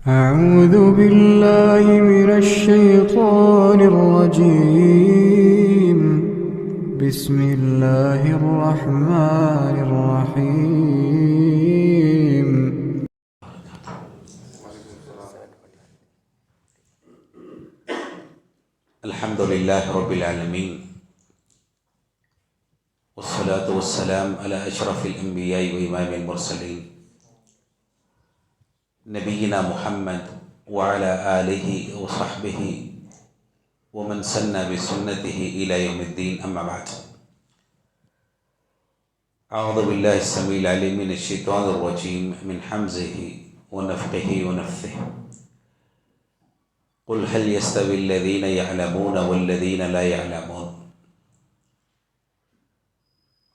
أعوذ بالله من الشيطان الرجيم. بسم الله الرحمن الرحيم. الحمد لله رب العالمين، والصلاة والسلام على أشرف الأنبياء وإمام المرسلين نبينا محمد وعلى آله وصحبه ومن سن بسنته إلى يوم الدين، أما بعد. أعوذ بالله السميع العليم من الشيطان الرجيم من حمزه ونفخه ونفثه. قل هل يستوي الذين يعلمون والذين لا يعلمون.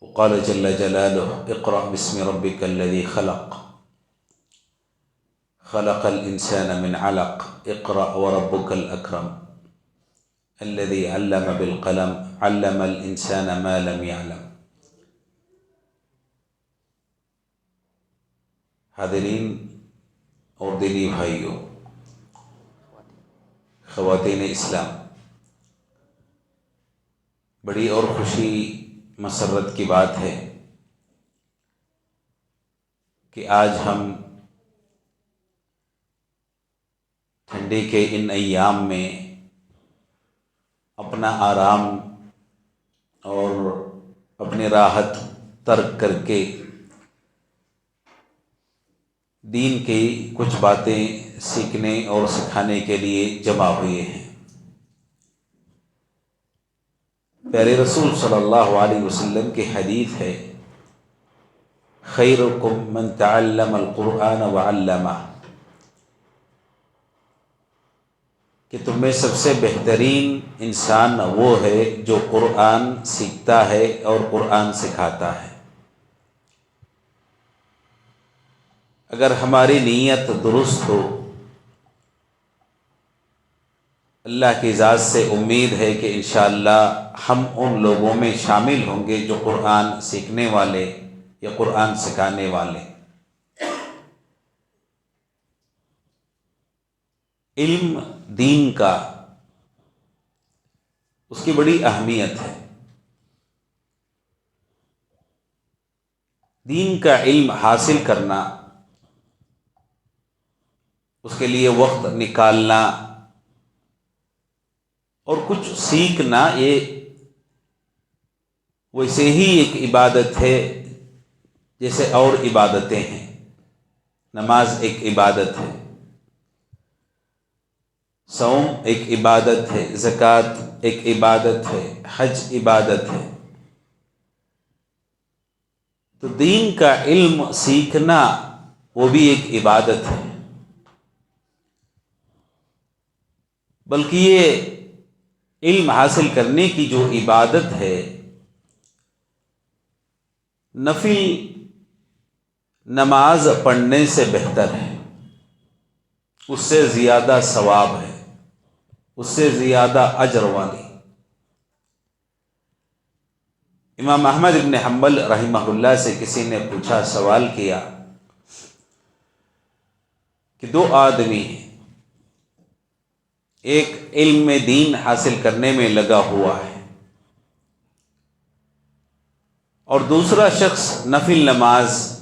وقال جل جلاله اقرأ باسم ربك الذي خلق خلق الإنسان من علق اقرأ وربك الأكرم الذي علم بالقلم علم الإنسان ما لم يعلم. حاضرین اور دینی بھائیوں، خواتین اسلام، بڑی اور خوشی مسرت کی بات ہے کہ آج ہم ٹھنڈی کے ان ایام میں اپنا آرام اور اپنی راحت ترک کر کے دین کی کچھ باتیں سیکھنے اور سکھانے کے لیے جمع ہوئے ہیں۔ پیارے رسول صلی اللہ علیہ وسلم کی حدیث ہے، خیرکم من تعلم القرآن وعلمہ، کہ تم میں سب سے بہترین انسان وہ ہے جو قرآن سیکھتا ہے اور قرآن سکھاتا ہے۔ اگر ہماری نیت درست ہو، اللہ کی ذات سے امید ہے کہ انشاءاللہ ہم ان لوگوں میں شامل ہوں گے جو قرآن سیکھنے والے یا قرآن سکھانے والے۔ علم دین کا، اس کی بڑی اہمیت ہے۔ دین کا علم حاصل کرنا، اس کے لیے وقت نکالنا اور کچھ سیکھنا، یہ ویسے ہی ایک عبادت ہے جیسے اور عبادتیں ہیں۔ نماز ایک عبادت ہے، صوم ایک عبادت ہے، زکوٰۃ ایک عبادت ہے، حج عبادت ہے۔ تو دین کا علم سیکھنا وہ بھی ایک عبادت ہے، بلکہ یہ علم حاصل کرنے کی جو عبادت ہے، نفل نماز پڑھنے سے بہتر ہے، اس سے زیادہ ثواب ہے، اس سے زیادہ اجر والی۔ امام احمد بن حنبل رحمہ اللہ سے کسی نے پوچھا، سوال کیا کہ دو آدمی ہیں، ایک علم دین حاصل کرنے میں لگا ہوا ہے اور دوسرا شخص نفل نماز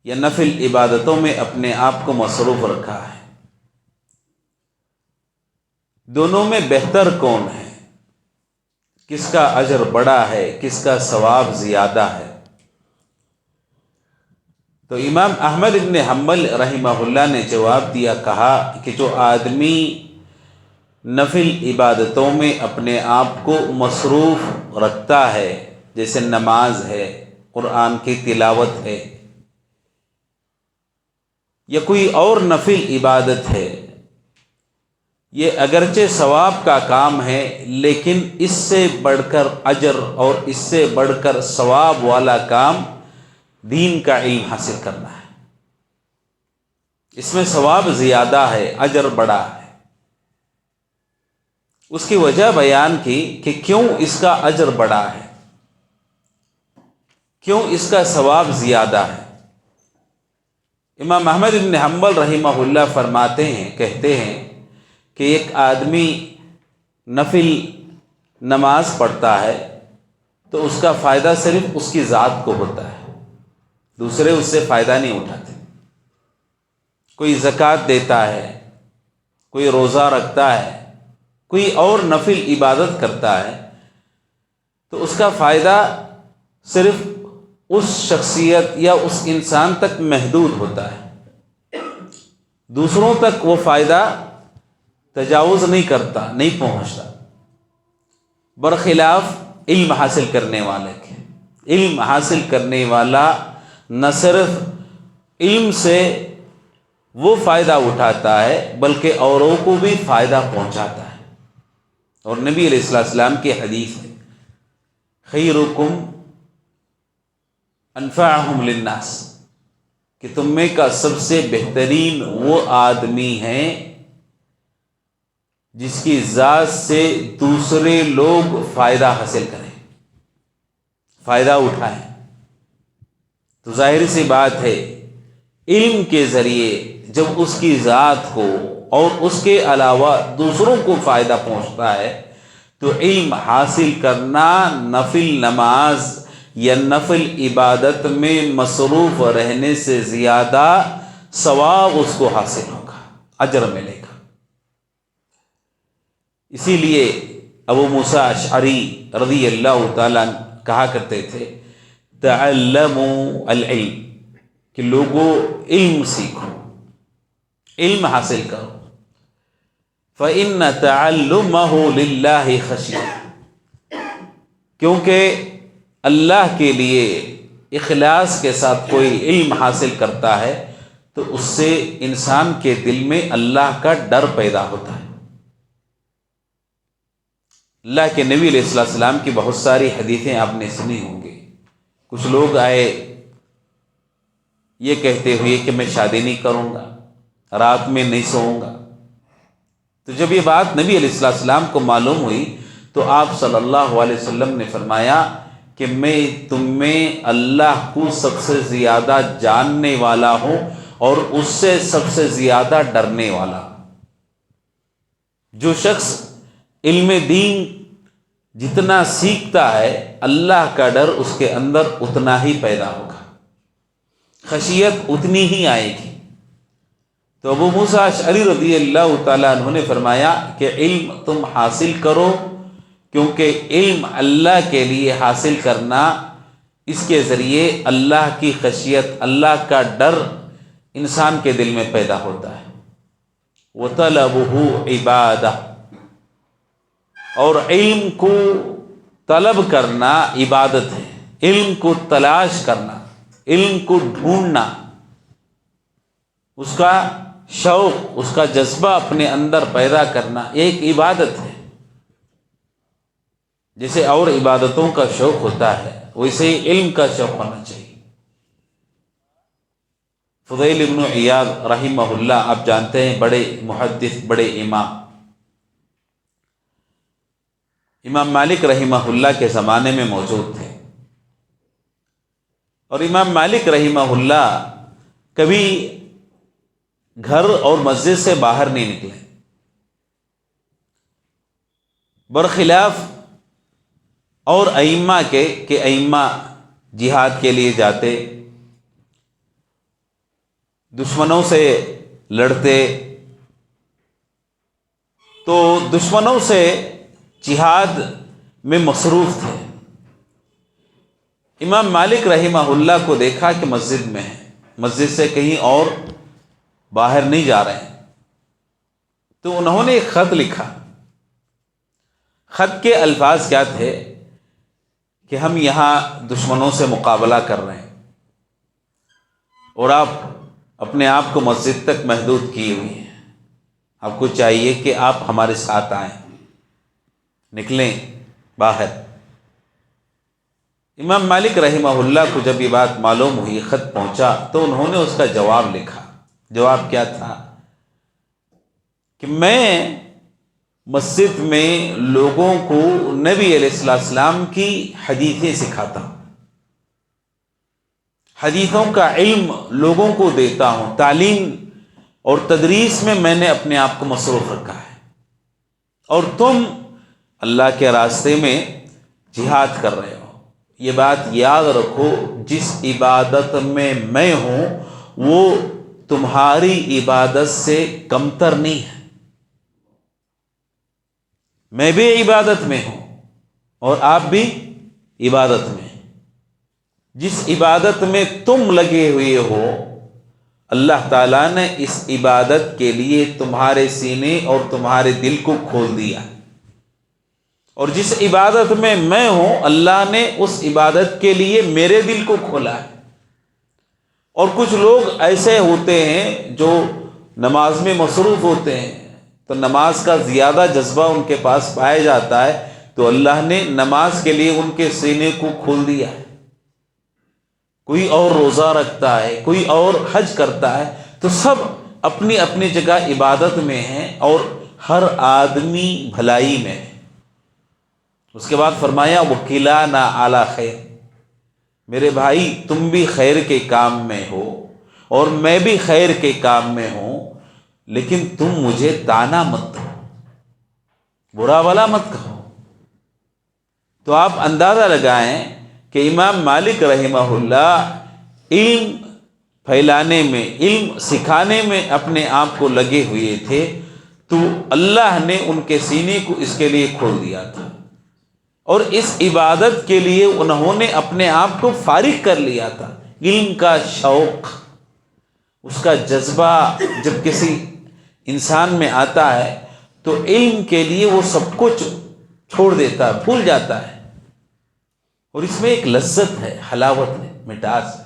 یا نفل عبادتوں میں اپنے آپ کو مصروف رکھا ہے۔ دونوں میں بہتر کون ہے؟ کس کا اجر بڑا ہے؟ کس کا ثواب زیادہ ہے؟ تو امام احمد بن حنبل رحمہ اللہ نے جواب دیا، کہا کہ جو آدمی نفل عبادتوں میں اپنے آپ کو مصروف رکھتا ہے، جیسے نماز ہے، قرآن کی تلاوت ہے، یا کوئی اور نفل عبادت ہے، یہ اگرچہ ثواب کا کام ہے لیکن اس سے بڑھ کر اجر اور اس سے بڑھ کر ثواب والا کام دین کا علم حاصل کرنا ہے۔ اس میں ثواب زیادہ ہے، اجر بڑا ہے۔ اس کی وجہ بیان کی کہ کیوں اس کا اجر بڑا ہے، کیوں اس کا ثواب زیادہ ہے۔ امام احمد بن حنبل رحمہ اللہ فرماتے ہیں، کہتے ہیں کہ ایک آدمی نفل نماز پڑھتا ہے تو اس کا فائدہ صرف اس کی ذات کو ہوتا ہے، دوسرے اس سے فائدہ نہیں اٹھاتے۔ کوئی زکوٰۃ دیتا ہے، کوئی روزہ رکھتا ہے، کوئی اور نفل عبادت کرتا ہے تو اس کا فائدہ صرف اس شخصیت یا اس انسان تک محدود ہوتا ہے، دوسروں تک وہ فائدہ تجاوز نہیں کرتا، نہیں پہنچتا۔ برخلاف علم حاصل کرنے والے کے، علم حاصل کرنے والا نہ صرف علم سے وہ فائدہ اٹھاتا ہے بلکہ اوروں کو بھی فائدہ پہنچاتا ہے۔ اور نبی علیہ السلام کی حدیث ہے، خیرکم انفعہم للناس، کہ تم میں کا سب سے بہترین وہ آدمی ہے جس کی ذات سے دوسرے لوگ فائدہ حاصل کریں، فائدہ اٹھائیں۔ تو ظاہر سی بات ہے، علم کے ذریعے جب اس کی ذات کو اور اس کے علاوہ دوسروں کو فائدہ پہنچتا ہے تو علم حاصل کرنا نفل نماز یا نفل عبادت میں مصروف رہنے سے زیادہ ثواب اس کو حاصل ہوگا، اجر ملے گا۔ اسی لیے ابو موسیٰ اشعری رضی اللہ تعالیٰ کہا کرتے تھے، تعلموا العلم، کہ لوگوں علم سیکھو، علم حاصل کرو، فَإِنَّ تَعَلُّمَهُ لِلَّهِ خَشِيَةٌ، کیونکہ اللہ کے لیے اخلاص کے ساتھ کوئی علم حاصل کرتا ہے تو اس سے انسان کے دل میں اللہ کا ڈر پیدا ہوتا ہے۔ اللہ کے نبی علیہ السلام کی بہت ساری حدیثیں آپ نے سنی ہوں گی۔ کچھ لوگ آئے یہ کہتے ہوئے کہ میں شادی نہیں کروں گا، رات میں نہیں سوؤں گا۔ تو جب یہ بات نبی علیہ السلام کو معلوم ہوئی تو آپ صلی اللہ علیہ وسلم نے فرمایا کہ میں تم میں اللہ کو سب سے زیادہ جاننے والا ہوں اور اس سے سب سے زیادہ ڈرنے والا ہوں۔ جو شخص علم دین جتنا سیکھتا ہے اللہ کا ڈر اس کے اندر اتنا ہی پیدا ہوگا، خشیت اتنی ہی آئے گی۔ تو ابو موسیٰ اشعری رضی اللہ تعالیٰ عنہ نے فرمایا کہ علم تم حاصل کرو، کیونکہ علم اللہ کے لیے حاصل کرنا، اس کے ذریعے اللہ کی خشیت، اللہ کا ڈر انسان کے دل میں پیدا ہوتا ہے۔ وَطَلَبُهُ عِبَادَةٌ، اور علم کو طلب کرنا عبادت ہے، علم کو تلاش کرنا، علم کو ڈھونڈنا، اس کا شوق، اس کا جذبہ اپنے اندر پیدا کرنا ایک عبادت ہے۔ جیسے اور عبادتوں کا شوق ہوتا ہے ویسے ہی علم کا شوق ہونا چاہیے۔ فضیل ابن عیاض رحمہ اللہ آپ جانتے ہیں، بڑے محدث، بڑے امام مالک رحمہ اللہ کے زمانے میں موجود تھے، اور امام مالک رحمہ اللہ کبھی گھر اور مسجد سے باہر نہیں نکلے، برخلاف اور ائمہ کے کہ ائمہ جہاد کے لیے جاتے، دشمنوں سے لڑتے، تو دشمنوں سے جہاد میں مصروف تھے۔ امام مالک رحمہ اللہ کو دیکھا کہ مسجد میں ہے، مسجد سے کہیں اور باہر نہیں جا رہے ہیں، تو انہوں نے ایک خط لکھا۔ خط کے الفاظ کیا تھے کہ ہم یہاں دشمنوں سے مقابلہ کر رہے ہیں اور آپ اپنے آپ کو مسجد تک محدود کیے ہوئے ہیں، آپ کو چاہیے کہ آپ ہمارے ساتھ آئیں، نکلیں باہر۔ امام مالک رحمہ اللہ کو جب یہ بات معلوم ہوئی، خط پہنچا، تو انہوں نے اس کا جواب لکھا۔ جواب کیا تھا کہ میں مسجد میں لوگوں کو نبی علیہ السلام کی حدیثیں سکھاتا ہوں، حدیثوں کا علم لوگوں کو دیتا ہوں، تعلیم اور تدریس میں نے اپنے آپ کو مصروف رکھا ہے، اور تم اللہ کے راستے میں جہاد کر رہے ہو۔ یہ بات یاد رکھو، جس عبادت میں ہوں وہ تمہاری عبادت سے کمتر نہیں ہے۔ میں بھی عبادت میں ہوں اور آپ بھی عبادت میں۔ جس عبادت میں تم لگے ہوئے ہو، اللہ تعالیٰ نے اس عبادت کے لیے تمہارے سینے اور تمہارے دل کو کھول دیا، اور جس عبادت میں ہوں اللہ نے اس عبادت کے لیے میرے دل کو کھولا ہے۔ اور کچھ لوگ ایسے ہوتے ہیں جو نماز میں مصروف ہوتے ہیں، تو نماز کا زیادہ جذبہ ان کے پاس پایا جاتا ہے، تو اللہ نے نماز کے لیے ان کے سینے کو کھول دیا ہے۔ کوئی اور روزہ رکھتا ہے، کوئی اور حج کرتا ہے، تو سب اپنی اپنی جگہ عبادت میں ہیں اور ہر آدمی بھلائی میں ہے۔ اس کے بعد فرمایا وَكِلَانَا عَلَىٰ خَيْرٍ، میرے بھائی تم بھی خیر کے کام میں ہو اور میں بھی خیر کے کام میں ہوں، لیکن تم مجھے طعنہ مت دو، برا بھلا مت کہو۔ تو آپ اندازہ لگائیں کہ امام مالک رحمہ اللہ علم پھیلانے میں، علم سکھانے میں اپنے آپ کو لگے ہوئے تھے، تو اللہ نے ان کے سینے کو اس کے لیے کھول دیا تھا، اور اس عبادت کے لیے انہوں نے اپنے آپ کو فارغ کر لیا تھا۔ علم کا شوق، اس کا جذبہ جب کسی انسان میں آتا ہے تو علم کے لیے وہ سب کچھ چھوڑ دیتا ہے، بھول جاتا ہے، اور اس میں ایک لذت ہے، حلاوت ہے، مٹھاس ہے۔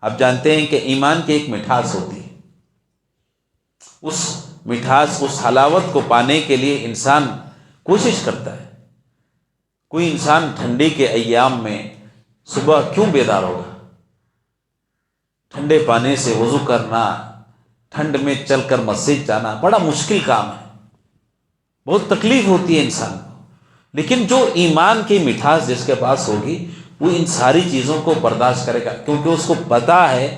آپ جانتے ہیں کہ ایمان کی ایک مٹھاس ہوتی ہے، اس مٹھاس، اس حلاوت کو پانے کے لیے انسان کوشش کرتا ہے۔ کوئی انسان ٹھنڈی کے ایام میں صبح کیوں بیدار ہوگا؟ ٹھنڈے پانی سے وضو کرنا، ٹھنڈ میں چل کر مسجد جانا بڑا مشکل کام ہے، بہت تکلیف ہوتی ہے انسان کو، لیکن جو ایمان کی مٹھاس جس کے پاس ہوگی وہ ان ساری چیزوں کو برداشت کرے گا، کیونکہ اس کو پتا ہے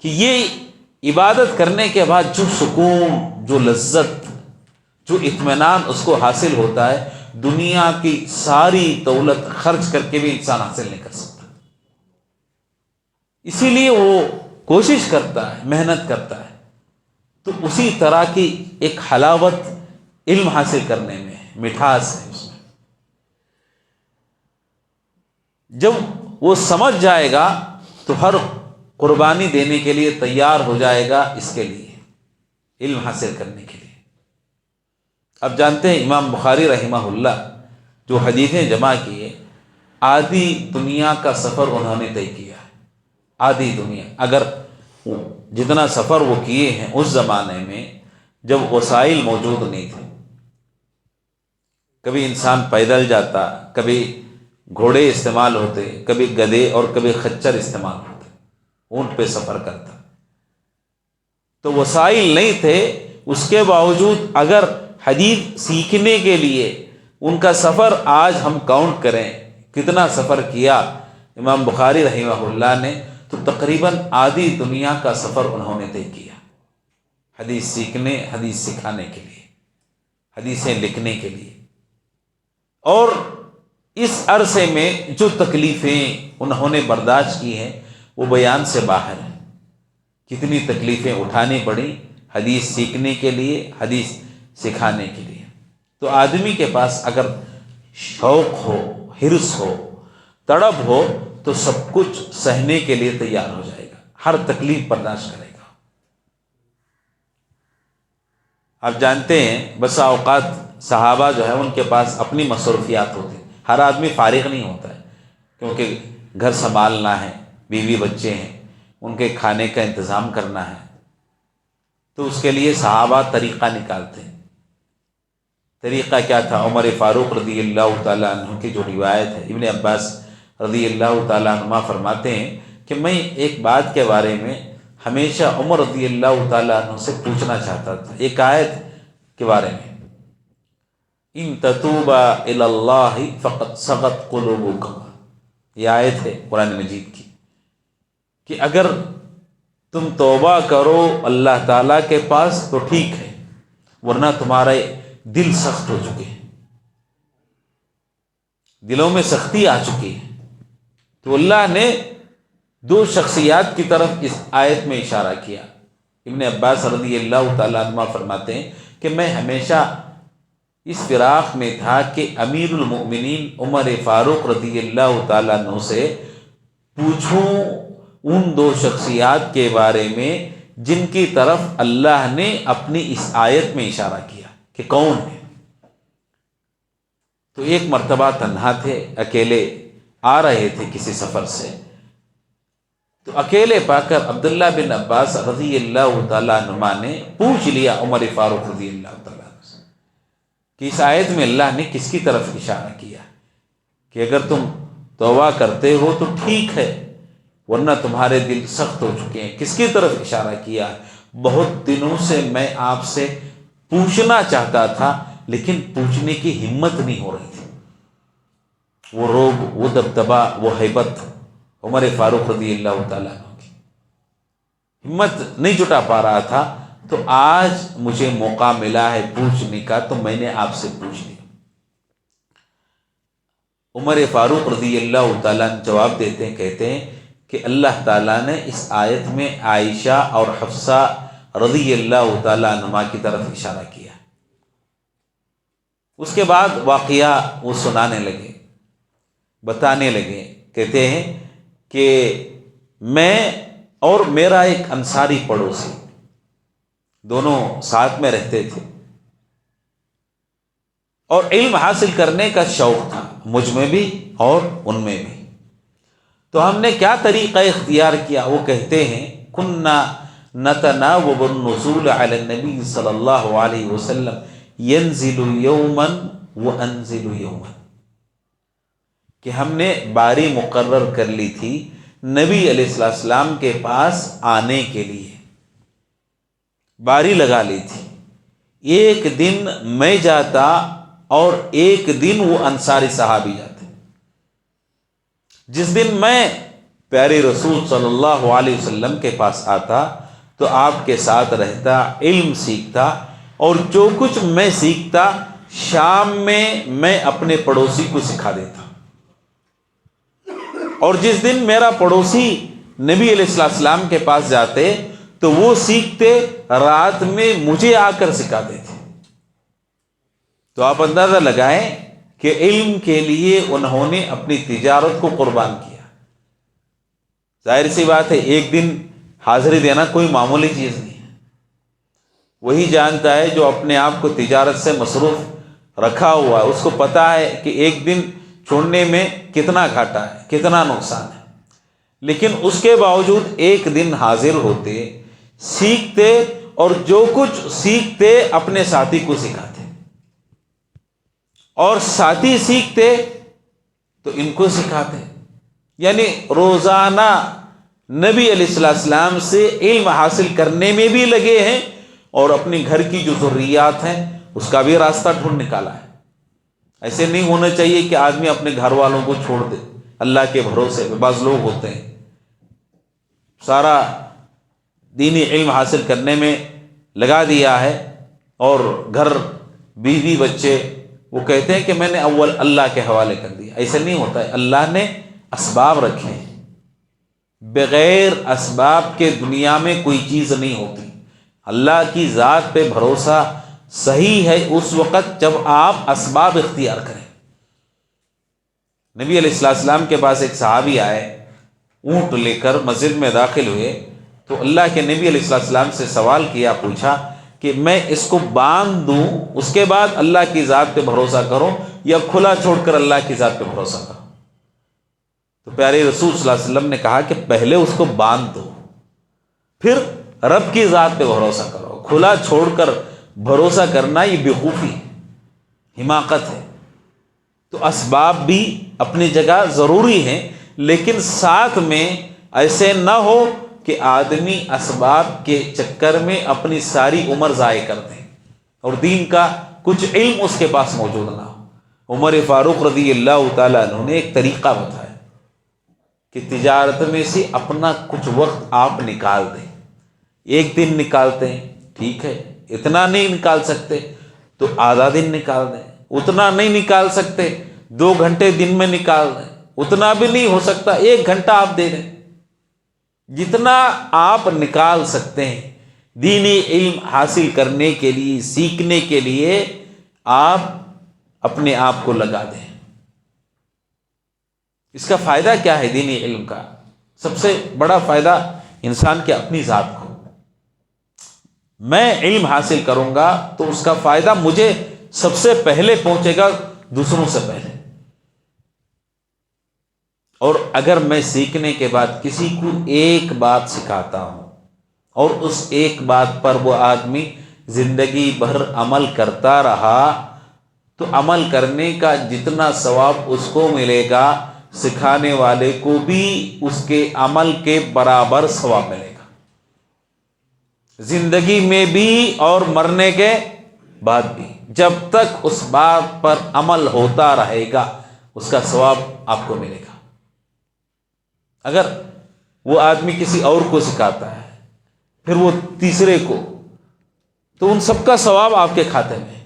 کہ یہ عبادت کرنے کے بعد جو سکون، جو لذت، جو اطمینان اس کو حاصل ہوتا ہے، دنیا کی ساری دولت خرچ کر کے بھی انسان حاصل نہیں کر سکتا۔ اسی لیے وہ کوشش کرتا ہے، محنت کرتا ہے۔ تو اسی طرح کی ایک حلاوت علم حاصل کرنے میں ہے، مٹھاس ہے اس میں۔ جب وہ سمجھ جائے گا تو ہر قربانی دینے کے لیے تیار ہو جائے گا، اس کے لیے علم حاصل کرنے کے لیے۔ اب جانتے ہیں امام بخاری رحمہ اللہ جو حدیثیں جمع کیے، آدھی دنیا کا سفر انہوں نے طے کیا ہے۔ آدھی دنیا، اگر جتنا سفر وہ کیے ہیں اس زمانے میں جب وسائل موجود نہیں تھے، کبھی انسان پیدل جاتا، کبھی گھوڑے استعمال ہوتے، کبھی گدھے اور کبھی خچر استعمال ہوتے، اونٹ پہ سفر کرتا، تو وسائل نہیں تھے، اس کے باوجود اگر حدیث سیکھنے کے لیے ان کا سفر آج ہم کاؤنٹ کریں کتنا سفر کیا امام بخاری رحمہ اللہ نے، تو تقریباً آدھی دنیا کا سفر انہوں نے طے کیا، حدیث سیکھنے، حدیث سکھانے کے لیے، حدیثیں لکھنے کے لیے۔ اور اس عرصے میں جو تکلیفیں انہوں نے برداشت کی ہیں وہ بیان سے باہر ہیں۔ کتنی تکلیفیں اٹھانی پڑیں حدیث سیکھنے کے لیے، حدیث سکھانے کے لیے۔ تو آدمی کے پاس اگر شوق ہو، حرص ہو، تڑپ ہو، تو سب کچھ سہنے کے لیے تیار ہو جائے گا، ہر تکلیف برداشت کرے گا۔ آپ جانتے ہیں بسا اوقات صحابہ جو ہے ان کے پاس اپنی مصروفیات ہوتی ہیں، ہر آدمی فارغ نہیں ہوتا ہے، کیونکہ گھر سنبھالنا ہے، بیوی بچے ہیں، ان کے کھانے کا انتظام کرنا ہے، تو اس کے لیے صحابہ طریقہ نکالتے ہیں۔ طریقہ کیا تھا؟ عمر فاروق رضی اللہ تعالیٰ عنہ کی جو روایت ہے، ابن عباس رضی اللہ تعالیٰ عنہ فرماتے ہیں کہ میں ایک بات کے بارے میں ہمیشہ عمر رضی اللہ تعالیٰ عنہ سے پوچھنا چاہتا تھا، ایک آیت کے بارے میں، ان تتوبا الی اللہ فقد صغت قلوبکما، یہ آیت ہے قرآن مجید کی، کہ اگر تم توبہ کرو اللہ تعالیٰ کے پاس تو ٹھیک ہے، ورنہ تمہارے دل سخت ہو چکے ہیں، دلوں میں سختی آ چکی ہے۔ تو اللہ نے دو شخصیات کی طرف اس آیت میں اشارہ کیا۔ ابن عباس رضی اللہ تعالیٰ عنہ فرماتے ہیں کہ میں ہمیشہ اس فراق میں تھا کہ امیر المؤمنین عمر فاروق رضی اللہ تعالیٰ عنہ سے پوچھوں ان دو شخصیات کے بارے میں جن کی طرف اللہ نے اپنی اس آیت میں اشارہ کیا کہ کون ہے۔ تو ایک مرتبہ تنہا تھے، اکیلے آ رہے تھے کسی سفر سے، تو اکیلے پا کر عبداللہ بن عباس رضی اللہ تعالیٰ عنہ نے پوچھ لیا عمر فاروق رضی اللہ تعالیٰ عنہ سے کہ اس آیت میں اللہ نے کس کی طرف اشارہ کیا کہ اگر تم توبہ کرتے ہو تو ٹھیک ہے، ورنہ تمہارے دل سخت ہو چکے ہیں، کس کی طرف اشارہ کیا؟ بہت دنوں سے میں آپ سے پوچھنا چاہتا تھا لیکن پوچھنے کی ہمت نہیں ہو رہی تھی۔ وہ روب، وہ دبدبا، وہ ہیبت عمر فاروق رضی اللہ تعالیٰ عنہ کی، ہمت نہیں جٹا پا رہا تھا۔ تو آج مجھے موقع ملا ہے پوچھنے کا، تو میں نے آپ سے پوچھ لیا۔ عمر فاروق رضی اللہ تعالیٰ عنہ جواب دیتے ہیں، کہتے ہیں کہ اللہ تعالیٰ نے اس آیت میں عائشہ اور حفصہ رضی اللہ تعالیٰ عنہما کی طرف اشارہ کیا۔ اس کے بعد واقعہ وہ سنانے لگے، بتانے لگے، کہتے ہیں کہ میں اور میرا ایک انصاری پڑوسی دونوں ساتھ میں رہتے تھے، اور علم حاصل کرنے کا شوق تھا مجھ میں بھی اور ان میں بھی۔ تو ہم نے کیا طریقہ اختیار کیا؟ وہ کہتے ہیں کننا نتناوب النزول علی النبی صلی اللہ علیہ وسلم ینزل یوما وانزل یوما، کہ ہم نے باری مقرر کر لی تھی نبی علیہ السلام کے پاس آنے کے لیے، باری لگا لی تھی، ایک دن میں جاتا اور ایک دن وہ انصاری صحابی جاتے۔ جس دن میں پیارے رسول صلی اللہ علیہ وسلم کے پاس آتا تو آپ کے ساتھ رہتا، علم سیکھتا، اور جو کچھ میں سیکھتا شام میں اپنے پڑوسی کو سکھا دیتا۔ اور جس دن میرا پڑوسی نبی علیہ السلام کے پاس جاتے تو وہ سیکھتے، رات میں مجھے آ کر سکھاتے تھے۔ تو آپ اندازہ لگائیں کہ علم کے لیے انہوں نے اپنی تجارت کو قربان کیا۔ ظاہر سی بات ہے ایک دن حاضری دینا کوئی معمولی چیز نہیں ہے، وہی جانتا ہے جو اپنے آپ کو تجارت سے مصروف رکھا ہوا ہے، اس کو پتہ ہے کہ ایک دن چھوڑنے میں کتنا گھاٹا ہے، کتنا نقصان ہے، لیکن اس کے باوجود ایک دن حاضر ہوتے، سیکھتے، اور جو کچھ سیکھتے اپنے ساتھی کو سکھاتے، اور ساتھی سیکھتے تو ان کو سکھاتے، یعنی روزانہ نبی علیہ السلام سے علم حاصل کرنے میں بھی لگے ہیں، اور اپنے گھر کی جو ضروریات ہیں اس کا بھی راستہ ڈھونڈ نکالا ہے۔ ایسے نہیں ہونا چاہیے کہ آدمی اپنے گھر والوں کو چھوڑ دے اللہ کے بھروسے پہ۔ بعض لوگ ہوتے ہیں سارا دینی علم حاصل کرنے میں لگا دیا ہے، اور گھر، بیوی، بچے، وہ کہتے ہیں کہ میں نے اول اللہ کے حوالے کر دیا۔ ایسا نہیں ہوتا ہے، اللہ نے اسباب رکھے ہیں، بغیر اسباب کے دنیا میں کوئی چیز نہیں ہوتی۔ اللہ کی ذات پہ بھروسہ صحیح ہے اس وقت جب آپ اسباب اختیار کریں۔ نبی علیہ السلام کے پاس ایک صحابی آئے، اونٹ لے کر مسجد میں داخل ہوئے، تو اللہ کے نبی علیہ السلام سے سوال کیا، پوچھا کہ میں اس کو باندھ دوں اس کے بعد اللہ کی ذات پہ بھروسہ کروں، یا کھلا چھوڑ کر اللہ کی ذات پہ بھروسہ کروں؟ تو پیارے رسول صلی اللہ علیہ وسلم نے کہا کہ پہلے اس کو باندھ دو، پھر رب کی ذات پہ بھروسہ کرو۔ کھلا چھوڑ کر بھروسہ کرنا یہ بیوقوفی ہے، حماقت ہے۔ تو اسباب بھی اپنی جگہ ضروری ہیں، لیکن ساتھ میں ایسے نہ ہو کہ آدمی اسباب کے چکر میں اپنی ساری عمر ضائع کر دے اور دین کا کچھ علم اس کے پاس موجود نہ ہو۔ عمر فاروق رضی اللہ تعالیٰ عنہ نے ایک طریقہ بتایا کہ تجارت میں سے اپنا کچھ وقت آپ نکال دیں. ایک دن نکالتے ہیں ٹھیک ہے، اتنا نہیں نکال سکتے تو آدھا دن نکال دیں. اتنا نہیں نکال سکتے 2 گھنٹے دن میں نکال دیں. اتنا بھی نہیں ہو سکتا 1 گھنٹہ آپ دے دیں. جتنا آپ نکال سکتے ہیں دینی علم حاصل کرنے کے لیے، سیکھنے کے لیے آپ اپنے آپ کو لگا دیں. اس کا فائدہ کیا ہے دینی علم کا؟ سب سے بڑا فائدہ انسان کے اپنی ذات کو. میں علم حاصل کروں گا تو اس کا فائدہ مجھے سب سے پہلے پہنچے گا، دوسروں سے پہلے. اور اگر میں سیکھنے کے بعد کسی کو ایک بات سکھاتا ہوں اور اس ایک بات پر وہ آدمی زندگی بھر عمل کرتا رہا تو عمل کرنے کا جتنا ثواب اس کو ملے گا، سکھانے والے کو بھی اس کے عمل کے برابر ثواب ملے گا، زندگی میں بھی اور مرنے کے بعد بھی. جب تک اس بات پر عمل ہوتا رہے گا اس کا ثواب آپ کو ملے گا. اگر وہ آدمی کسی اور کو سکھاتا ہے پھر وہ تیسرے کو، تو ان سب کا ثواب آپ کے کھاتے میں،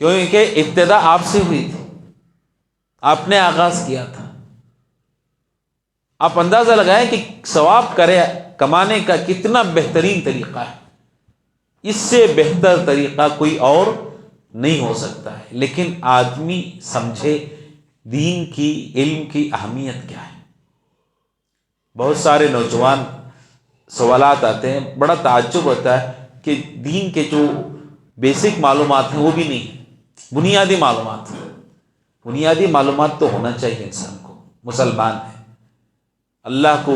کیونکہ ابتدا آپ سے ہوئی تھی، آپ نے آغاز کیا تھا. آپ اندازہ لگائیں کہ ثواب کمانے کا کتنا بہترین طریقہ ہے. اس سے بہتر طریقہ کوئی اور نہیں ہو سکتا ہے. لیکن آدمی سمجھے دین کی، علم کی اہمیت کیا ہے. بہت سارے نوجوان سوالات آتے ہیں، بڑا تعجب ہوتا ہے کہ دین کے جو بیسک معلومات ہیں وہ بھی نہیں ہیں. بنیادی معلومات تو ہونا چاہیے انسان کو. مسلمان ہے، اللہ کو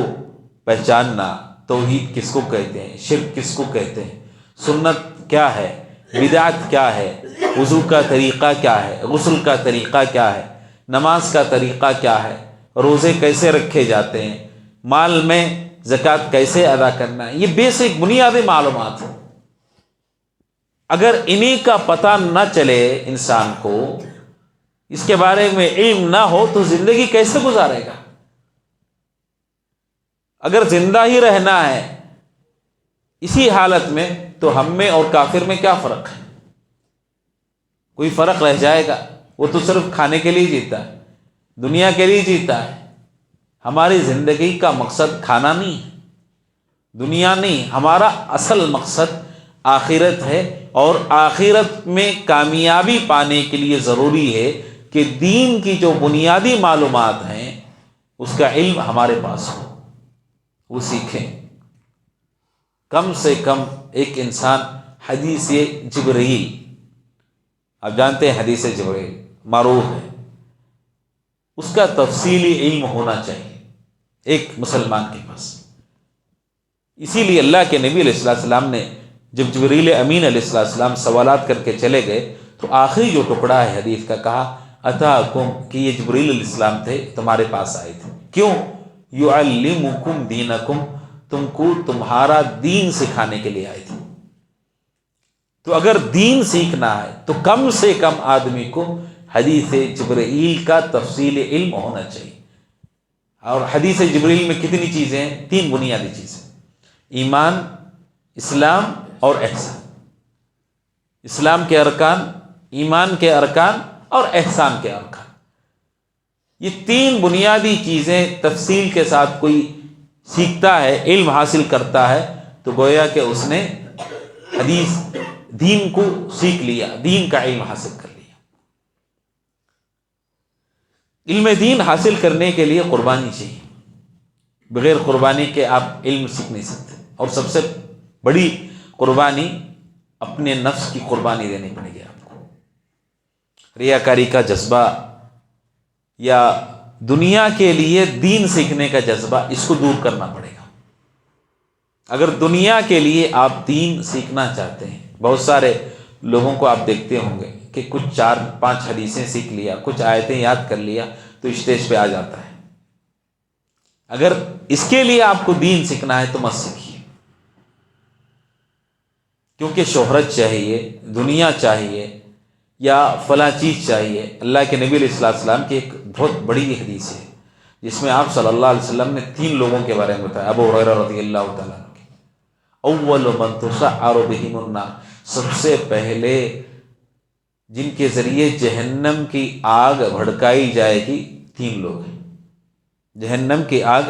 پہچاننا، توحید کس کو کہتے ہیں، شرک کس کو کہتے ہیں، سنت کیا ہے، بدعت کیا ہے، وضو کا طریقہ کیا ہے، غسل کا طریقہ کیا ہے، نماز کا طریقہ کیا ہے، روزے کیسے رکھے جاتے ہیں، مال میں زکوٰۃ کیسے ادا کرنا ہے. یہ بیسک بنیادی معلومات ہیں. اگر انہی کا پتہ نہ چلے انسان کو، اس کے بارے میں علم نہ ہو تو زندگی کیسے گزارے گا؟ اگر زندہ ہی رہنا ہے اسی حالت میں تو ہم میں اور کافر میں کیا فرق ہے؟ کوئی فرق رہ جائے گا؟ وہ تو صرف کھانے کے لیے جیتا ہے، دنیا کے لیے جیتا ہے. ہماری زندگی کا مقصد کھانا نہیں ہے، دنیا نہیں. ہمارا اصل مقصد آخرت ہے، اور آخرت میں کامیابی پانے کے لیے ضروری ہے کہ دین کی جو بنیادی معلومات ہیں اس کا علم ہمارے پاس ہو، وہ سیکھیں. کم سے کم ایک انسان حدیث جبرائیل، آپ جانتے ہیں حدیث جبرائیل معروف ہے، اس کا تفصیلی علم ہونا چاہیے ایک مسلمان کے پاس. اسی لیے اللہ کے نبی علیہ السلام نے جب جبریل امین علیہ السلام سوالات کر کے چلے گئے تو آخری جو ٹکڑا ہے حدیث کا کہا اتاکم، کہ یہ جبریل علیہ السلام تھے، تمہارے پاس آئے تھے. کیوں؟ یعلمکم دینکم، تم کو تمہارا دین سکھانے کے لیے آئے تھے. تو اگر دین سیکھنا ہے تو کم سے کم آدمی کو حدیث جبرائیل کا تفصیل علم ہونا چاہیے. اور حدیث جبرائیل میں کتنی چیزیں ہیں؟ 3 بنیادی چیزیں: ایمان، اسلام اور احسان. اسلام کے ارکان، ایمان کے ارکان اور احسان کے ارکان. یہ 3 بنیادی چیزیں تفصیل کے ساتھ کوئی سیکھتا ہے، علم حاصل کرتا ہے تو گویا کہ اس نے حدیث دین کو سیکھ لیا، دین کا علم حاصل کر لیا. علم دین حاصل کرنے کے لیے قربانی چاہیے. بغیر قربانی کے آپ علم سیکھ نہیں سکتے. اور سب سے بڑی قربانی اپنے نفس کی قربانی دینی پڑے گی آپ کو. ریاکاری کا جذبہ یا دنیا کے لیے دین سیکھنے کا جذبہ، اس کو دور کرنا پڑے گا. اگر دنیا کے لیے آپ دین سیکھنا چاہتے ہیں، بہت سارے لوگوں کو آپ دیکھتے ہوں گے کہ کچھ 4-5 حدیثیں سیکھ لیا، کچھ آیتیں یاد کر لیا تو اسٹیج پہ آ جاتا ہے. اگر اس کے لیے آپ کو دین سیکھنا ہے تو مت سیکھیے، کیونکہ شہرت چاہیے، دنیا چاہیے یا فلاں چیز چاہیے. اللہ کے نبی علیہ السلام کی ایک بہت بڑی حدیث ہے جس میں آپ صلی اللہ علیہ وسلم نے 3 لوگوں کے بارے میں بتایا. ابو ہریرہ رضی اللہ تعالیٰ عنہ کے اول من تسعر بہم النار، سب سے پہلے جن کے ذریعے جہنم کی آگ بھڑکائی جائے گی 3 لوگ ہیں. جہنم کی آگ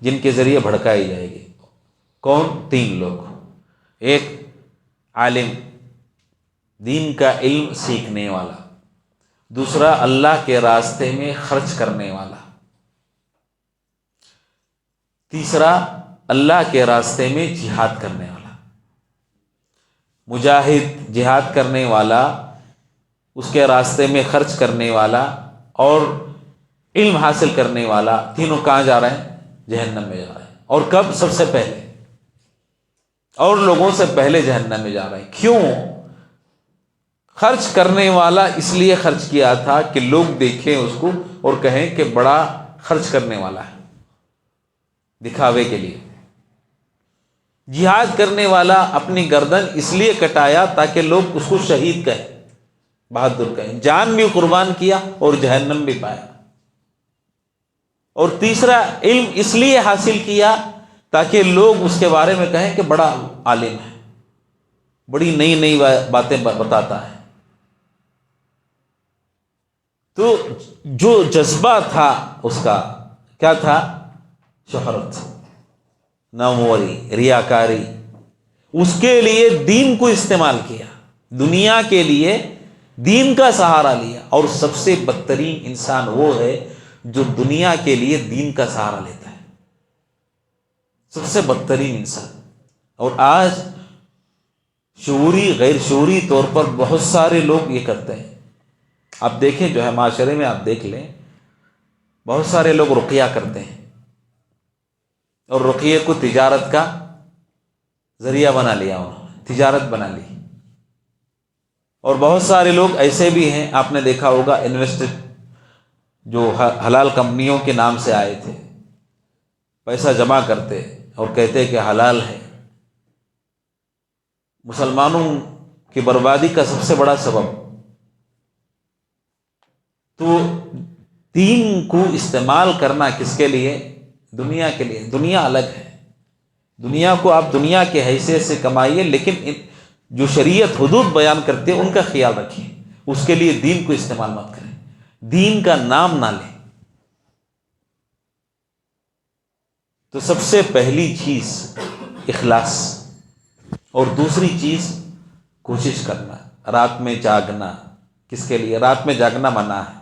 جن کے ذریعے بھڑکائی جائے گی کون؟ 3 لوگ. ایک عالم، دین کا علم سیکھنے والا. دوسرا اللہ کے راستے میں خرچ کرنے والا. تیسرا اللہ کے راستے میں جہاد کرنے والا. مجاہد، جہاد کرنے والا، اس کے راستے میں خرچ کرنے والا اور علم حاصل کرنے والا، تینوں کہاں جا رہے ہیں؟ جہنم میں جا رہے ہیں. اور کب؟ سب سے پہلے، اور لوگوں سے پہلے جہنم میں جا رہے ہیں. کیوں؟ خرچ کرنے والا اس لیے خرچ کیا تھا کہ لوگ دیکھیں اس کو اور کہیں کہ بڑا خرچ کرنے والا ہے، دکھاوے کے لیے. جہاد کرنے والا اپنی گردن اس لیے کٹایا تاکہ لوگ اس کو شہید کہیں، بہادر کہیں، جان بھی قربان کیا اور جہنم بھی پایا. اور تیسرا علم اس لیے حاصل کیا تاکہ لوگ اس کے بارے میں کہیں کہ بڑا عالم ہے، بڑی نئی نئی باتیں بتاتا ہے. تو جو جذبہ تھا اس کا کیا تھا؟ شہرت، ناموری، ریاکاری. اس کے لیے دین کو استعمال کیا، دنیا کے لیے دین کا سہارا لیا. اور سب سے بدترین انسان وہ ہے جو دنیا کے لیے دین کا سہارا لیتا ہے، سب سے بدترین انسان. اور آج شعوری غیر شعوری طور پر بہت سارے لوگ یہ کرتے ہیں. آپ دیکھیں جو ہے معاشرے میں، آپ دیکھ لیں بہت سارے لوگ رقیہ کرتے ہیں اور رقیے کو تجارت کا ذریعہ بنا لیا، انہوں نے تجارت بنا لی. اور بہت سارے لوگ ایسے بھی ہیں، آپ نے دیکھا ہوگا، انویسٹر جو حلال کمپنیوں کے نام سے آئے تھے، پیسہ جمع کرتے اور کہتے کہ حلال ہے. مسلمانوں کی بربادی کا سب سے بڑا سبب. تو دین کو استعمال کرنا کس کے لیے؟ دنیا کے لیے. دنیا الگ ہے، دنیا کو آپ دنیا کے حیثیت سے کمائیے، لیکن جو شریعت حدود بیان کرتے ہیں ان کا خیال رکھیے. اس کے لیے دین کو استعمال مت کریں، دین کا نام نہ لیں. تو سب سے پہلی چیز اخلاص، اور دوسری چیز کوشش کرنا، رات میں جاگنا. کس کے لیے؟ رات میں جاگنا منع ہے.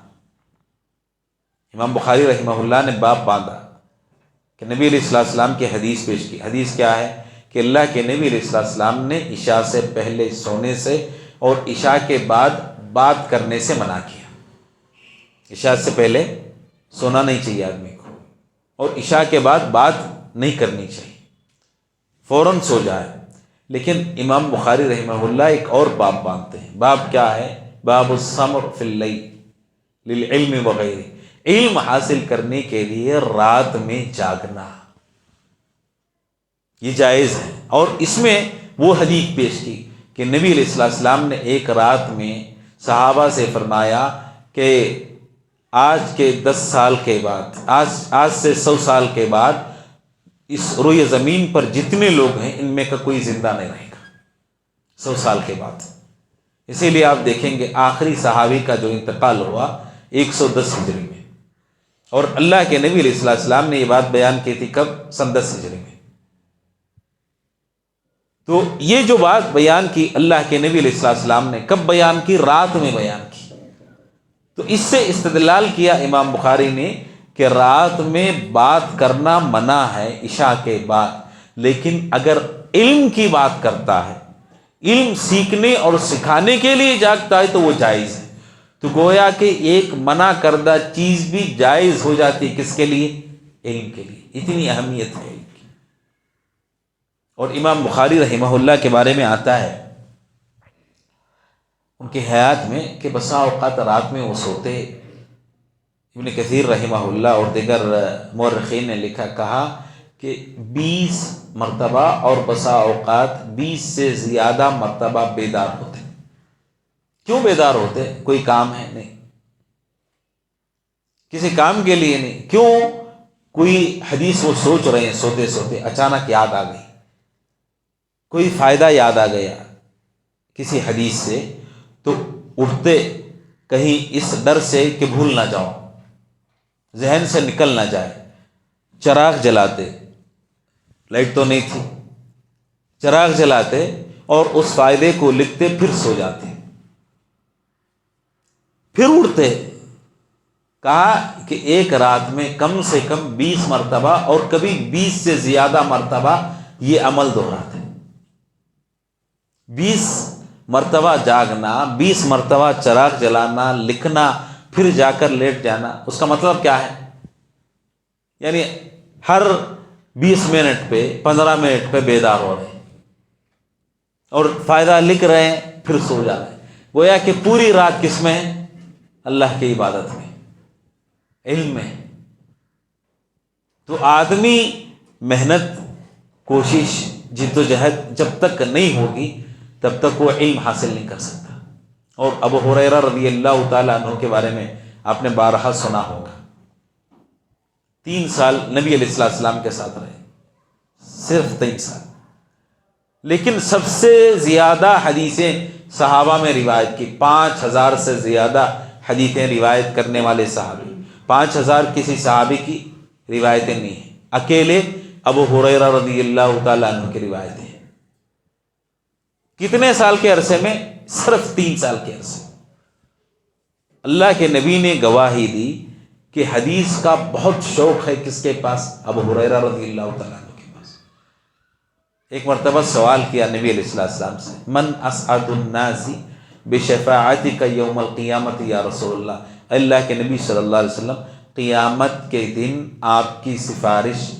امام بخاری رحمہ اللہ نے باب باندھا کہ نبی علیہ السلام کی حدیث پیش کی. حدیث کیا ہے؟ کہ اللہ کے نبی علیہ السلام نے عشاء سے پہلے سونے سے اور عشاء کے بعد بات کرنے سے منع کیا. عشاء سے پہلے سونا نہیں چاہیے آدمی کو، اور عشاء کے بعد بات نہیں کرنی چاہیے، فوراً سو جائے. لیکن امام بخاری رحمہ اللہ ایک اور باب باندھتے ہیں. باب کیا ہے؟ باب السمر فی اللیل للعلم وغیرہ. علم حاصل کرنے کے لیے رات میں جاگنا یہ جائز ہے. اور اس میں وہ حدیث پیش کی کہ نبی علیہ السلام نے ایک رات میں صحابہ سے فرمایا کہ آج کے 10 سال کے بعد، آج سے 100 سال کے بعد اس روئے زمین پر جتنے لوگ ہیں ان میں کا کوئی زندہ نہیں رہے گا 100 سال کے بعد. اسی لیے آپ دیکھیں گے آخری صحابی کا جو انتقال ہوا 110 ہجری میں، اور اللہ کے نبی علیہ السلام نے یہ بات بیان کی تھی کب؟ 10 ہجری میں. تو یہ جو بات بیان کی اللہ کے نبی علیہ السلام نے کب بیان کی؟ رات میں بیان کی. تو اس سے استدلال کیا امام بخاری نے کہ رات میں بات کرنا منع ہے عشاء کے بعد، لیکن اگر علم کی بات کرتا ہے، علم سیکھنے اور سکھانے کے لیے جاگتا ہے تو وہ جائز ہے. تو گویا کہ ایک منع کردہ چیز بھی جائز ہو جاتی ہے. کس کے لیے؟ علم کے لیے. اتنی اہمیت ہے علم کی. اور امام بخاری رحمہ اللہ کے بارے میں آتا ہے ان کی حیات میں کہ بسا اوقات رات میں وہ سوتے. ابن کثیر رحمہ اللہ اور دیگر مورخین نے کہا کہ 20 مرتبہ اور بسا اوقات 20 سے زیادہ مرتبہ بیدار ہوتے. کیوں بیدار ہوتے؟ کوئی کام ہے؟ نہیں، کسی کام کے لیے نہیں. کیوں؟ کوئی حدیث وہ سوچ رہے ہیں سوتے سوتے، اچانک یاد آ گئی، کوئی فائدہ یاد آ گیا کسی حدیث سے، تو اٹھتے کہیں اس ڈر سے کہ بھول نہ جاؤ، ذہن سے نکل نہ جائے، چراغ جلاتے، لائٹ تو نہیں تھی، چراغ جلاتے اور اس فائدے کو لکھتے، پھر سو جاتے، پھر اٹھتے۔ کہا کہ ایک رات میں کم سے کم 20 مرتبہ اور کبھی 20 سے زیادہ مرتبہ یہ عمل دہراتے، 20 مرتبہ جاگنا، 20 مرتبہ چراغ جلانا، لکھنا، پھر جا کر لیٹ جانا۔ اس کا مطلب کیا ہے؟ یعنی ہر 20 منٹ پہ 15 منٹ پہ بیدار ہو رہے ہیں اور فائدہ لکھ رہے ہیں، پھر سو جا رہے ہیں۔ گویا کہ پوری رات کس میں ہے؟ اللہ کی عبادت میں، علم میں۔ تو آدمی محنت، کوشش، جد و جہد جب تک نہیں ہوگی تب تک وہ علم حاصل نہیں کر سکتا۔ اور ابو ہریرہ رضی اللہ تعالیٰ عنہ کے بارے میں آپ نے بارہا سنا ہوگا، 3 سال نبی علیہ السلام کے ساتھ رہے، صرف 3 سال، لیکن سب سے زیادہ حدیثیں صحابہ میں روایت کی، 5000 سے زیادہ حدیثیں روایت کرنے والے صحابی، 5000 کسی صحابی کی روایتیں نہیں ہیں، اکیلے ابو ہریرہ رضی اللہ تعالیٰ عنہ کی روایتیں ہیں۔ کتنے سال کے عرصے میں؟ صرف 3 سال کے عرصے۔ اللہ کے نبی نے گواہی دی کہ حدیث کا بہت شوق ہے کس کے پاس؟ ابو ہریرہ رضی اللہ تعالیٰ عنہ کے پاس۔ ایک مرتبہ سوال کیا نبی علیہ السلام سے، من اسعد الناس بشفاعتک یوم القیامت یا رسول اللہ، اللہ کے نبی صلی اللہ علیہ وسلم، قیامت کے دن آپ کی سفارش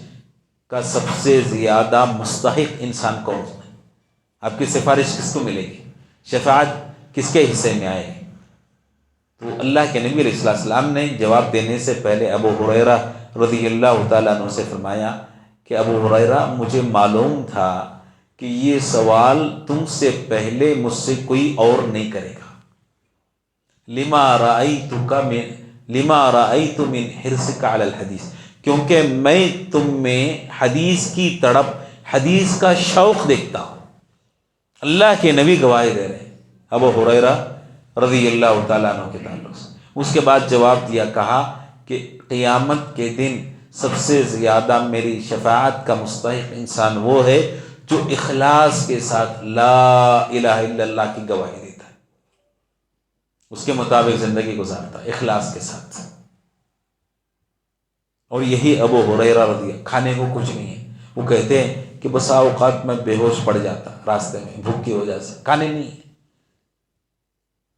کا سب سے زیادہ مستحق انسان کون ہے؟ آپ کی سفارش کس کو ملے گی؟ شفاعت کس کے حصے میں آئے گی؟ تو اللہ کے نبی علیہ السلام نے جواب دینے سے پہلے ابو ہریرہ رضی اللہ تعالیٰ عنہ سے فرمایا کہ ابو ہریرہ، مجھے معلوم تھا کہ یہ سوال تم سے پہلے مجھ سے کوئی اور نہیں کرے گا، لما رأیت من حرصک علی الحدیث، کیونکہ میں تم میں حدیث کی تڑپ، حدیث کا شوق دیکھتا ہوں۔ اللہ کے نبی گواہی دے رہے ہیں ابو ہریرہ رضی اللہ تعالیٰ عنہ کے تعلق سے۔ اس کے بعد جواب دیا، کہا کہ قیامت کے دن سب سے زیادہ میری شفاعت کا مستحق انسان وہ ہے جو اخلاص کے ساتھ لا الہ الا اللہ کی گواہی دیتا ہے، اس کے مطابق زندگی گزارتا ہے اخلاص کے ساتھ۔ اور یہی ابو ہریرہ رضی اللہ، کھانے کو کچھ نہیں ہے، وہ کہتے ہیں کہ بسا اوقات میں بے ہوش پڑ جاتا راستے میں بھوک کی وجہ سے، کھانے نہیں ہے۔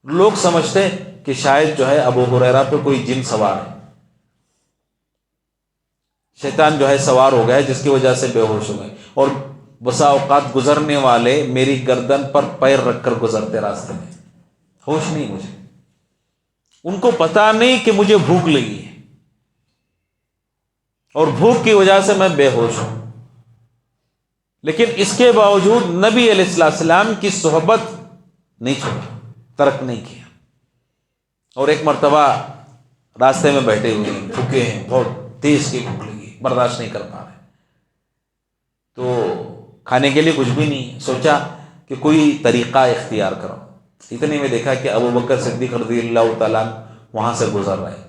لوگ سمجھتے کہ شاید جو ہے ابو ہریرہ پہ کوئی جن سوار ہے، شیطان جو ہے سوار ہو گیا جس کی وجہ سے بے ہوش ہو گئے، اور بسا اوقات گزرنے والے میری گردن پر پیر رکھ کر گزرتے راستے میں، ہوش نہیں مجھے، ان کو پتا نہیں کہ مجھے بھوک لگی ہے اور بھوک کی وجہ سے میں بے ہوش ہوں، لیکن اس کے باوجود نبی علیہ السلام کی صحبت نہیں چھوڑا، ترک نہیں کیا۔ اور ایک مرتبہ راستے میں بیٹھے ہوئے ہیں، بھوکے ہیں، بہت تیز کی بھوک لگی، برداشت نہیں کر پا رہے، تو کھانے کے لیے کچھ بھی نہیں، سوچا کہ کوئی طریقہ اختیار کرو۔ اتنے میں دیکھا کہ ابو بکر صدیق رضی اللہ تعالیٰ وہاں سے گزر رہے،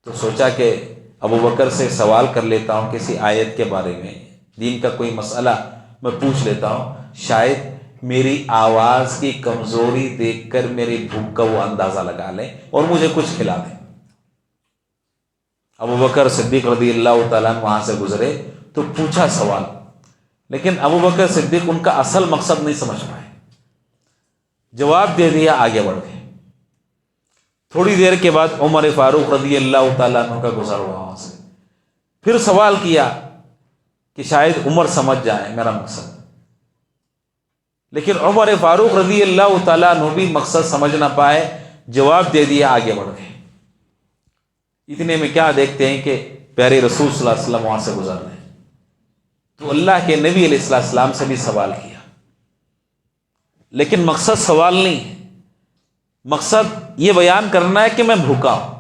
تو سوچا کہ ابو بکر سے سوال کر لیتا ہوں کسی آیت کے بارے میں، دین کا کوئی مسئلہ میں پوچھ لیتا ہوں، شاید میری آواز کی کمزوری دیکھ کر میری بھوک کا وہ اندازہ لگا لیں اور مجھے کچھ کھلا دیں۔ ابو بکر صدیق رضی اللہ تعالیٰ وہاں سے گزرے تو پوچھا سوال، لیکن ابو بکر صدیق ان کا اصل مقصد نہیں سمجھ پائے، جواب دے دیا، آگے بڑھ گئے۔ تھوڑی دیر کے بعد عمر فاروق رضی اللہ تعالیٰ عنہ کا گزر ہوا وہاں سے، پھر سوال کیا کہ شاید عمر سمجھ جائے میرا مقصد، لیکن عمر فاروق رضی اللہ تعالیٰ عنہ بھی مقصد سمجھ نہ پائے، جواب دے دیا، آگے بڑھ گئے۔ اتنے میں کیا دیکھتے ہیں کہ پیارے رسول صلی اللہ علیہ وسلم وہاں سے گزر رہے ہیں، تو اللہ کے نبی علیہ السلام سے بھی سوال کیا، لیکن مقصد سوال نہیں ہے، مقصد یہ بیان کرنا ہے کہ میں بھوکا ہوں،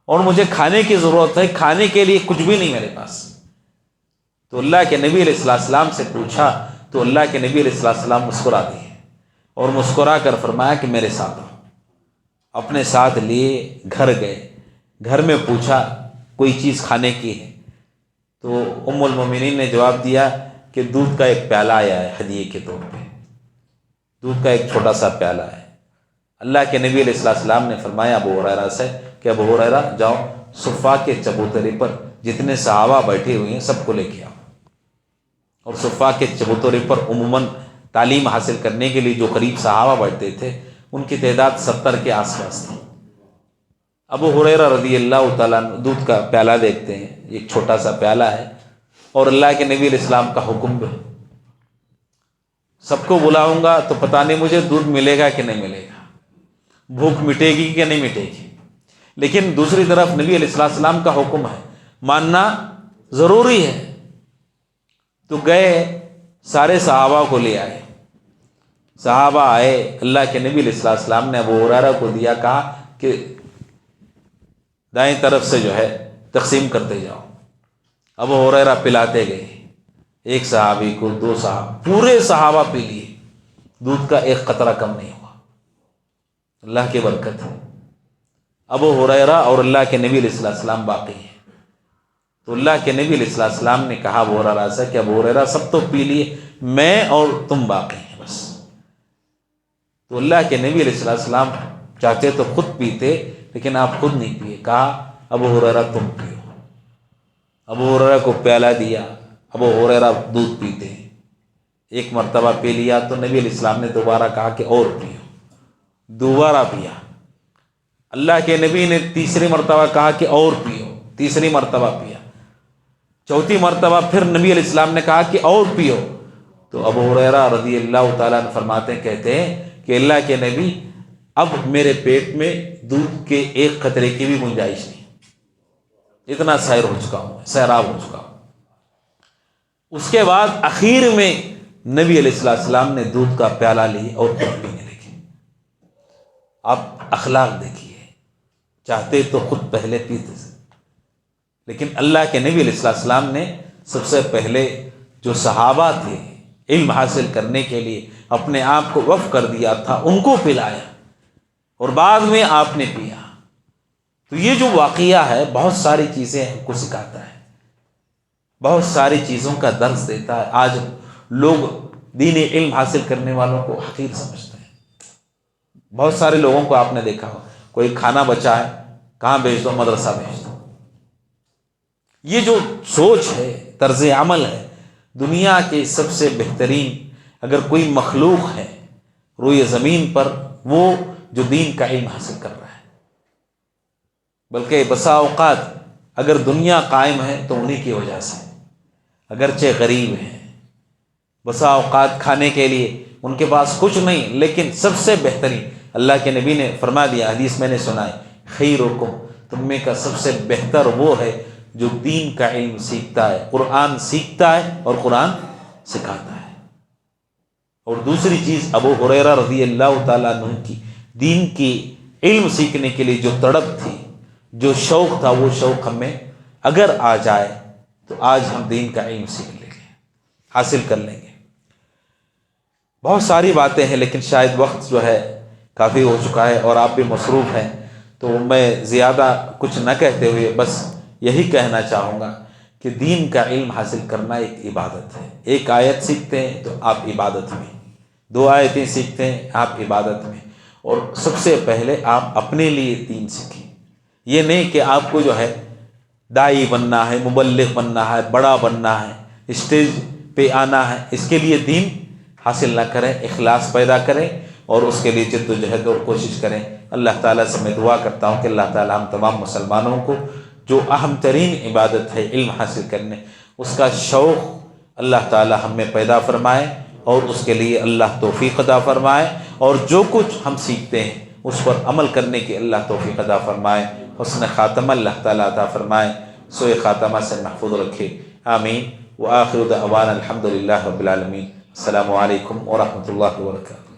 اور مجھے کھانے کی ضرورت ہے، کھانے کے لیے کچھ بھی نہیں میرے پاس۔ تو اللہ کے نبی علیہ السلام سے پوچھا تو اللہ کے نبی علیہ السلام مسکرا دیے اور مسکرا کر فرمایا کہ میرے ساتھ آؤ۔ اپنے ساتھ لیے گھر گئے، گھر میں پوچھا کوئی چیز کھانے کی ہے؟ تو ام المومنین نے جواب دیا کہ دودھ کا ایک پیالہ آیا ہے ہدیے کے طور پہ، دودھ کا ایک چھوٹا سا پیالہ ہے۔ اللہ کے نبی علیہ السلام نے فرمایا ابو ہریرہ سے کہ ابو ہریرہ جاؤ صفا کے چبوترے پر جتنے صحابہ بیٹھے ہوئے ہیں سب کو لے کے آؤ۔ اور صفا کے چبوترے پر عموماً تعلیم حاصل کرنے کے لیے جو قریب صحابہ بیٹھتے تھے ان کی تعداد 70 کے آس پاس تھی۔ ابو ہریرہ رضی اللہ تعالیٰ عنہ دودھ کا پیالہ دیکھتے ہیں، ایک چھوٹا سا پیالہ ہے اور اللہ کے نبی علیہ السلام کا حکم بھی، سب کو بلاؤں گا تو پتہ نہیں مجھے دودھ ملے گا کہ نہیں ملے گا، بھوک مٹے گی کہ نہیں مٹے گی، لیکن دوسری طرف نبی علیہ السلام کا حکم ہے، ماننا ضروری ہے۔ تو گئے سارے صحابہ کو لے آئے، صحابہ آئے، اللہ کے نبی علیہ السلام نے ابو ہریرہ کو دیا، کہا کہ دائیں طرف سے جو ہے تقسیم کرتے جاؤ۔ ابو ہریرہ پلاتے گئے، ایک صحابی کو، دو صحابہ، پورے صحابہ پی لیے، دودھ کا ایک قطرہ کم نہیں ہوا۔ اللہ کی برکت ہے۔ ابو ہریرہ اور اللہ کے نبی علیہ السلام باقی ہیں۔ تو اللہ کے نبی علیہ السلام نے کہا ابو ہریرہ سے کہ ابو ہریرہ سب تو پی لیے، میں اور تم باقی ہیں بس۔ تو اللہ کے نبی علیہ السلام چاہتے تو خود پیتے لیکن آپ خود نہیں پیے، کہا ابو ہریرہ تم پیو۔ ابو ہریرہ کو پیالہ دیا، ابو ہریرہ دودھ پیتے ہیں، ایک مرتبہ پی لیا تو نبی علیہ السلام نے دوبارہ کہا کہ اور پیو، دوبارہ پیا۔ اللہ کے نبی نے تیسری مرتبہ کہا کہ اور پیو، تیسری مرتبہ پیا۔ چوتھی مرتبہ پھر نبی علیہ السلام نے کہا کہ اور پیو۔ تو ابو ہریرہ رضی اللہ تعالیٰ عنہ فرماتے ہیں، کہتے ہیں کہ اللہ کے نبی اب میرے پیٹ میں دودھ کے ایک قطرے کی بھی گنجائش نہیں، اتنا سیر ہو چکا ہوں، سیراب ہو چکا ہوں۔ اس کے بعد اخیر میں نبی علیہ السلام نے دودھ کا پیالہ لی اور خود پینے لگے۔ آپ اخلاق دیکھیے، چاہتے تو خود پہلے پیتے تھے، لیکن اللہ کے نبی علیہ السلام نے سب سے پہلے جو صحابہ تھے علم حاصل کرنے کے لیے اپنے آپ کو وقف کر دیا تھا، ان کو پلایا اور بعد میں آپ نے پیا۔ تو یہ جو واقعہ ہے بہت ساری چیزیں ہم کو سکھاتا ہے، بہت ساری چیزوں کا درس دیتا ہے۔ آج لوگ دین علم حاصل کرنے والوں کو حقیر سمجھتے ہیں۔ بہت سارے لوگوں کو آپ نے دیکھا ہو، کوئی کھانا بچا ہے، کہاں بھیج دو؟ مدرسہ بھیج دو۔ یہ جو سوچ ہے، طرز عمل ہے، دنیا کے سب سے بہترین اگر کوئی مخلوق ہے روئے زمین پر وہ جو دین کا علم حاصل کر رہا ہے۔ بلکہ بسا اوقات اگر دنیا قائم ہے تو انہی کی وجہ سے، اگرچہ غریب ہیں، بسا اوقات کھانے کے لیے ان کے پاس کچھ نہیں، لیکن سب سے بہترین اللہ کے نبی نے فرما دیا، حدیث میں نے سنا ہے، خیرکم، تم میں کا سب سے بہتر وہ ہے جو دین کا علم سیکھتا ہے، قرآن سیکھتا ہے اور قرآن سکھاتا ہے۔ اور دوسری چیز ابو ہریرہ رضی اللہ تعالیٰ عنہ کی دین کی علم سیکھنے کے لیے جو تڑپ تھی، جو شوق تھا، وہ شوق ہمیں اگر آ جائے تو آج ہم دین کا علم سیکھ لیں گے، حاصل کر لیں گے۔ بہت ساری باتیں ہیں لیکن شاید وقت جو ہے کافی ہو چکا ہے اور آپ بھی مصروف ہیں، تو میں زیادہ کچھ نہ کہتے ہوئے بس یہی کہنا چاہوں گا کہ دین کا علم حاصل کرنا ایک عبادت ہے۔ ایک آیت سیکھتے ہیں تو آپ عبادت میں، 2 آیتیں سیکھتے ہیں آپ عبادت میں، اور سب سے پہلے آپ اپنے لیے دین سیکھیں۔ یہ نہیں کہ آپ کو جو ہے داعی بننا ہے، مبلغ بننا ہے، بڑا بننا ہے، اسٹیج پہ آنا ہے، اس کے لیے دین حاصل نہ کریں، اخلاص پیدا کریں اور اس کے لیے جد و جہد اور کوشش کریں۔ اللہ تعالیٰ سے میں دعا کرتا ہوں کہ اللہ تعالیٰ ہم تمام مسلمانوں کو جو اہم ترین عبادت ہے علم حاصل کرنے، اس کا شوق اللہ تعالیٰ ہم میں پیدا فرمائے اور اس کے لیے اللہ توفیق عطا فرمائے، اور جو کچھ ہم سیکھتے ہیں اس پر عمل کرنے کی اللہ توفیق عطا فرمائے، حسن خاتمہ اللہ تعالیٰ عطا فرمائے، سوء خاتمہ سے محفوظ رکھے، آمین۔ وآخر دعوانا الحمد للہ رب العالمین۔ السلام علیکم ورحمۃ اللہ وبرکاتہ۔